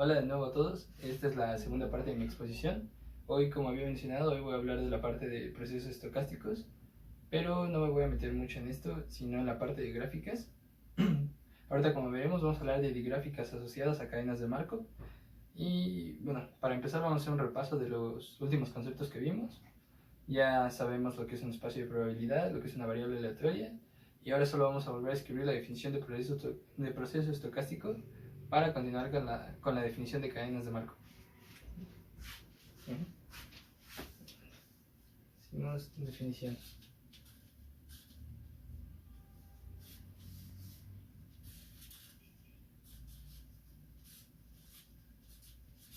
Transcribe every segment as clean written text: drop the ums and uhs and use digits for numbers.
Hola de nuevo a todos, esta es la segunda parte de mi exposición. Hoy, como había mencionado, hoy voy a hablar de la parte de procesos estocásticos, pero no me voy a meter mucho en esto, sino en la parte de gráficas. Ahorita, como veremos, vamos a hablar de digráficas asociadas a cadenas de Markov. Y bueno, para empezar vamos a hacer un repaso de los últimos conceptos que vimos. Ya sabemos lo que es un espacio de probabilidad, lo que es una variable aleatoria, y ahora solo vamos a volver a escribir la definición de proceso estocástico para continuar con la definición de cadenas de Markov. Hicimos definición.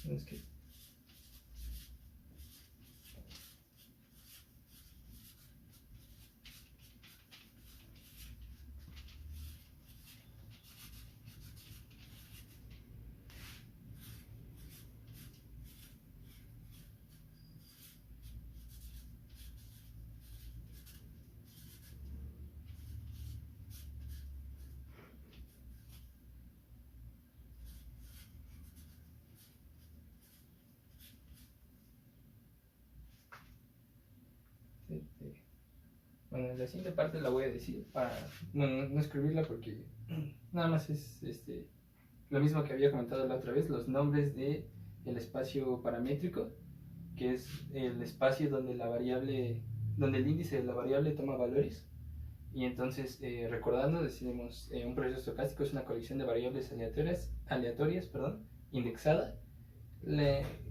Es que bueno, la siguiente parte la voy a decir para no escribirla porque nada más es lo mismo que había comentado la otra vez, los nombres de el espacio paramétrico, que es el espacio donde donde el índice de la variable toma valores. Y entonces, recordando, decimos un proceso estocástico es una colección de variables aleatorias, indexada,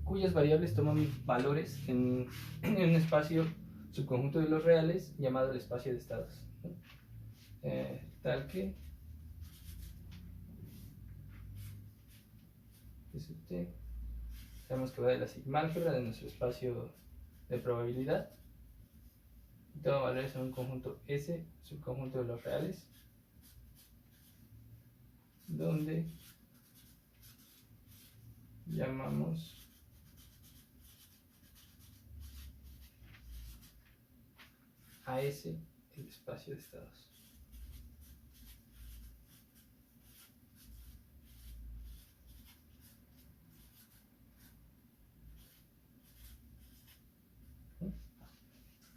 cuyas variables toman valores en un espacio subconjunto de los reales llamado el espacio de estados, ¿no? Tal que sabemos que va de la sigma álgebra de nuestro espacio de probabilidad y toma valores en un conjunto S, subconjunto de los reales, donde llamamos a S el espacio de estados.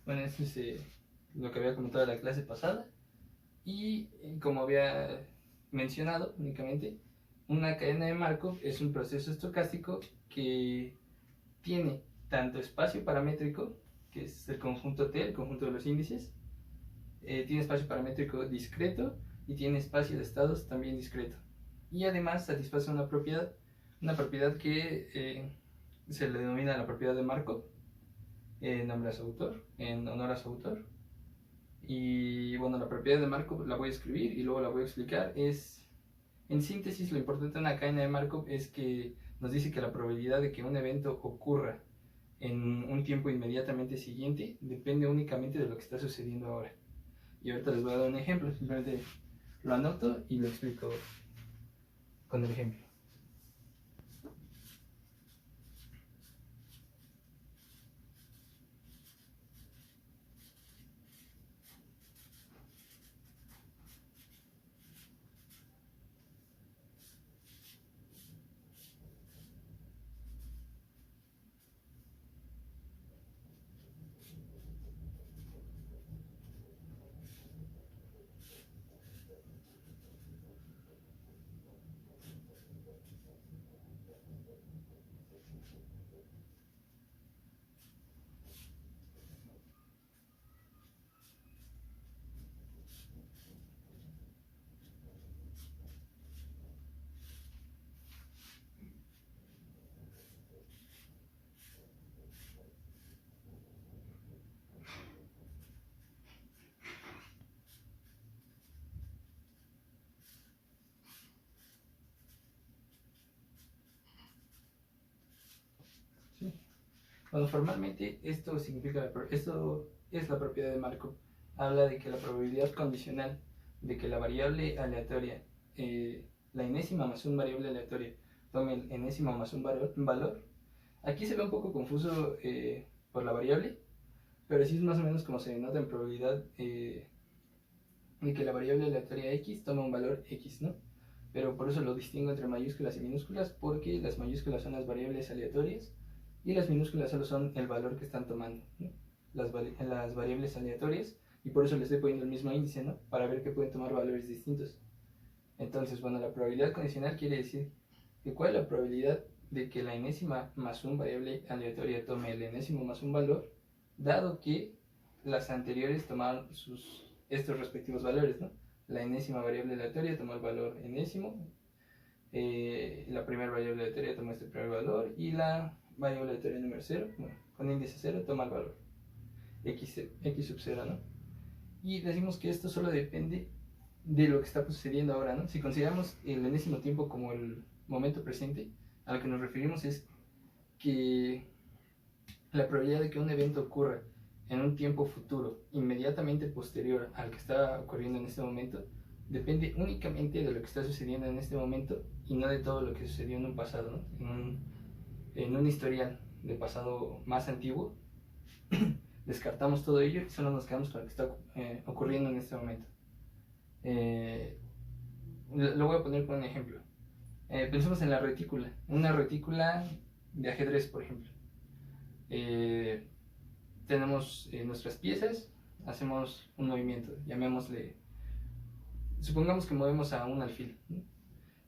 Bueno, eso es lo que había comentado en la clase pasada. Y como había mencionado únicamente, una cadena de Markov es un proceso estocástico que tiene tanto espacio paramétrico, que es el conjunto T, el conjunto de los índices, tiene espacio paramétrico discreto y tiene espacio de estados también discreto. Y además satisface una propiedad que se le denomina la propiedad de Markov, en honor a su autor. Y bueno, la propiedad de Markov la voy a escribir y luego la voy a explicar. En síntesis, lo importante de una cadena de Markov es que nos dice que la probabilidad de que un evento ocurra en un tiempo inmediatamente siguiente depende únicamente de lo que está sucediendo ahora. Y ahorita les voy a dar un ejemplo, simplemente lo anoto y lo explico con el ejemplo. Bueno, formalmente esto es la propiedad de Markov. Habla de que la probabilidad condicional de que la variable aleatoria, la enésima más un variable aleatoria, tome el enésimo más un valor. Aquí se ve un poco confuso por la variable, pero sí es más o menos como se denota en probabilidad de que la variable aleatoria x toma un valor x, ¿no? pero por eso lo distingo entre mayúsculas y minúsculas, porque las mayúsculas son las variables aleatorias y las minúsculas solo son el valor que están tomando, ¿no? las variables aleatorias, y por eso les estoy poniendo el mismo índice, ¿no? Para ver que pueden tomar valores distintos. Entonces, bueno, la probabilidad condicional quiere decir que cuál es la probabilidad de que la enésima más un variable aleatoria tome el enésimo más un valor, dado que las anteriores tomaron estos respectivos valores, ¿no? La enésima variable aleatoria tomó el valor enésimo, la primera variable aleatoria toma este primer valor, y la variable aleatoria número 0, bueno, con índice 0, toma el valor x sub 0, ¿no? Y decimos que esto solo depende de lo que está sucediendo ahora, ¿no? Si consideramos el enésimo tiempo como el momento presente, a lo que nos referimos es que la probabilidad de que un evento ocurra en un tiempo futuro inmediatamente posterior al que está ocurriendo en este momento depende únicamente de lo que está sucediendo en este momento y no de todo lo que sucedió en un pasado, ¿no? En un historial de pasado más antiguo. Descartamos todo ello y solo nos quedamos con lo que está ocurriendo en este momento. Lo voy a poner con un ejemplo. Pensemos en la retícula, una retícula de ajedrez, por ejemplo. Tenemos nuestras piezas, hacemos un movimiento, llamémosle, supongamos que movemos a un alfil, ¿no?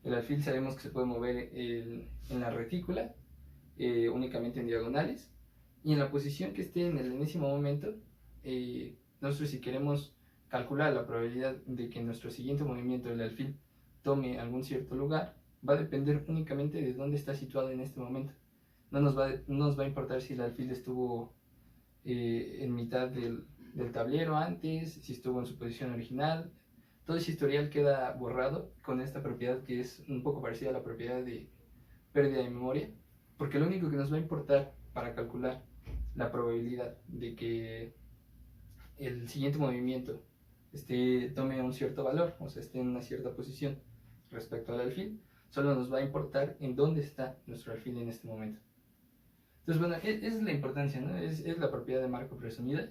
El alfil sabemos que se puede mover en la retícula, únicamente en diagonales, y en la posición que esté en el enésimo momento, nosotros, si queremos calcular la probabilidad de que en nuestro siguiente movimiento el alfil tome algún cierto lugar, va a depender únicamente de dónde está situado en este momento. No nos va a importar si el alfil estuvo en mitad del tablero antes, si estuvo en su posición original. Todo ese historial queda borrado con esta propiedad que es un poco parecida a la propiedad de pérdida de memoria, porque lo único que nos va a importar para calcular la probabilidad de que el siguiente movimiento tome un cierto valor, o sea, esté en una cierta posición respecto al alfil, solo nos va a importar en dónde está nuestro alfil en este momento. Entonces, bueno, esa es la importancia, ¿no? Es la propiedad de Markov resumida,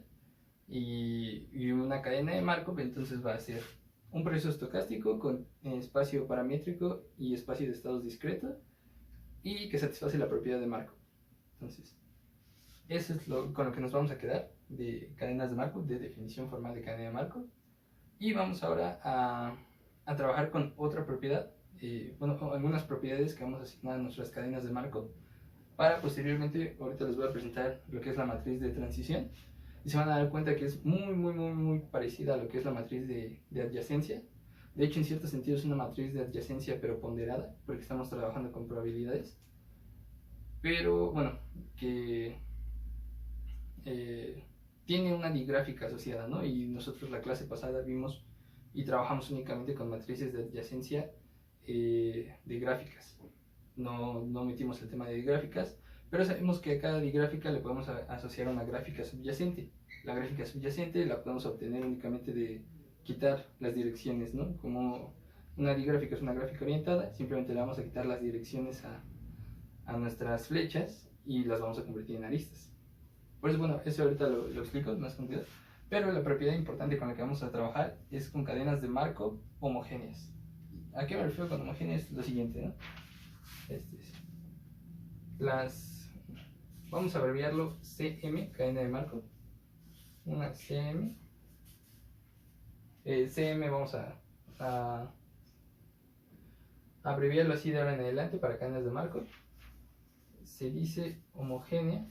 y una cadena de Markov entonces va a ser un proceso estocástico con espacio paramétrico y espacio de estados discreto, y que satisface la propiedad de Markov. Entonces, eso es con lo que nos vamos a quedar de cadenas de Markov, de definición formal de cadena de Markov. Y vamos ahora a trabajar con otra propiedad, bueno, algunas propiedades que vamos a asignar a nuestras cadenas de Markov, para posteriormente, ahorita les voy a presentar lo que es la matriz de transición, y se van a dar cuenta que es muy parecida a lo que es la matriz de adyacencia. De hecho, en cierto sentido es una matriz de adyacencia pero ponderada, porque estamos trabajando con probabilidades, pero bueno, que tiene una digráfica asociada, ¿no? Y nosotros la clase pasada vimos y trabajamos únicamente con matrices de adyacencia de gráficas. No metimos el tema de digráficas, pero sabemos que a cada digráfica le podemos asociar una gráfica subyacente. La gráfica subyacente la podemos obtener únicamente de quitar las direcciones, ¿no? Como una digráfica es una gráfica orientada, simplemente le vamos a quitar las direcciones a nuestras flechas y las vamos a convertir en aristas. Por eso, bueno, eso ahorita lo explico más con cuidado. Pero la propiedad importante con la que vamos a trabajar es con cadenas de Markov homogéneas. ¿A qué me refiero con homogéneas? Lo siguiente, ¿no? Vamos a abreviarlo CM, cadena de Markov. Una CM. CM vamos a abreviarlo así de ahora en adelante para cadenas de Markov. Se dice homogénea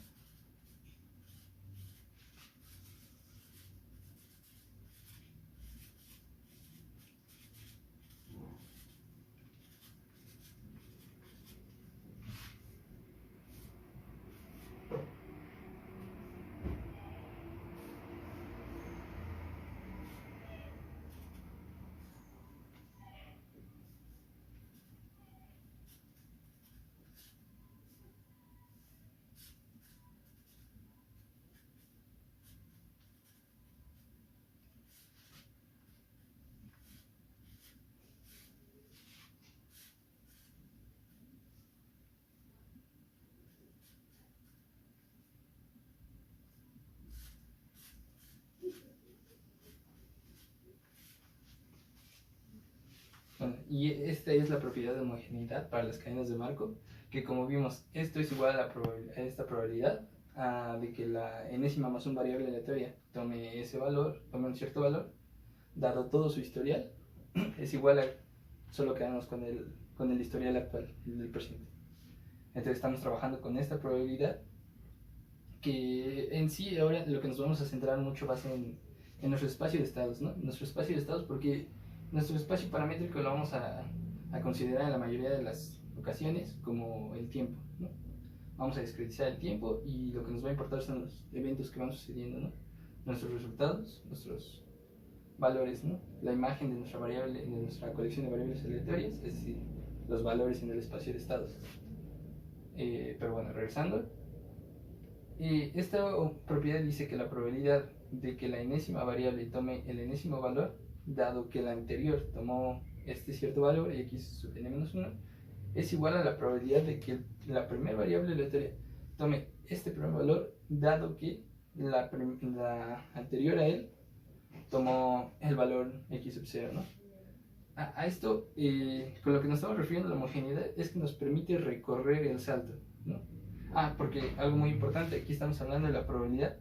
Y esta es la propiedad de homogeneidad para las cadenas de Markov, que como vimos, esto es igual a esta probabilidad de que la enésima más un variable aleatoria tome ese valor, tome un cierto valor, dado todo su historial, es igual a solo quedarnos con el historial actual, el del presente. Entonces estamos trabajando con esta probabilidad, que en sí ahora lo que nos vamos a centrar mucho va a ser en nuestro espacio de estados, ¿no? Nuestro espacio de estados, porque nuestro espacio paramétrico lo vamos a considerar en la mayoría de las ocasiones como el tiempo, ¿no? Vamos a discretizar el tiempo y lo que nos va a importar son los eventos que van sucediendo, ¿no? Nuestros resultados, nuestros valores, ¿no? La imagen de nuestra variable, de nuestra colección de variables aleatorias, es decir, los valores en el espacio de estados. Pero bueno, regresando. Esta propiedad dice que la probabilidad de que la enésima variable tome el enésimo valor, dado que la anterior tomó este cierto valor, x sub n-1, es igual a la probabilidad de que la primera variable aleatoria tome este primer valor, dado que la anterior a él tomó el valor x sub 0, ¿no? A esto, con lo que nos estamos refiriendo a la homogeneidad, es que nos permite recorrer el salto, ¿no? Porque algo muy importante, aquí estamos hablando de la probabilidad,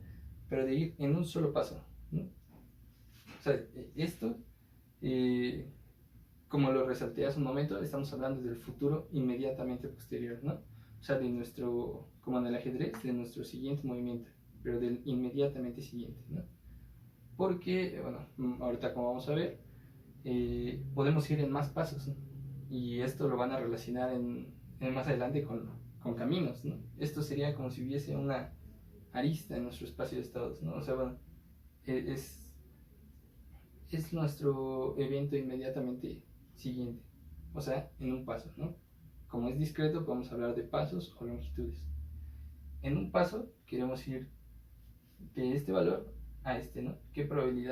pero de ir en un solo paso, ¿no? O sea, esto, como lo resalté hace un momento, estamos hablando del futuro inmediatamente posterior, ¿no? O sea, de nuestro, como en el ajedrez, de nuestro siguiente movimiento, pero del inmediatamente siguiente, ¿no? Porque, bueno, ahorita como vamos a ver, podemos ir en más pasos, ¿no? Y esto lo van a relacionar más adelante con caminos, ¿no? Esto sería como si hubiese una arista en nuestro espacio de estados, ¿no? O sea, bueno, es nuestro evento inmediatamente siguiente, o sea, en un paso, ¿no? Como es discreto, podemos hablar de pasos o longitudes. En un paso queremos ir de este valor a este, ¿no? ¿Qué probabilidad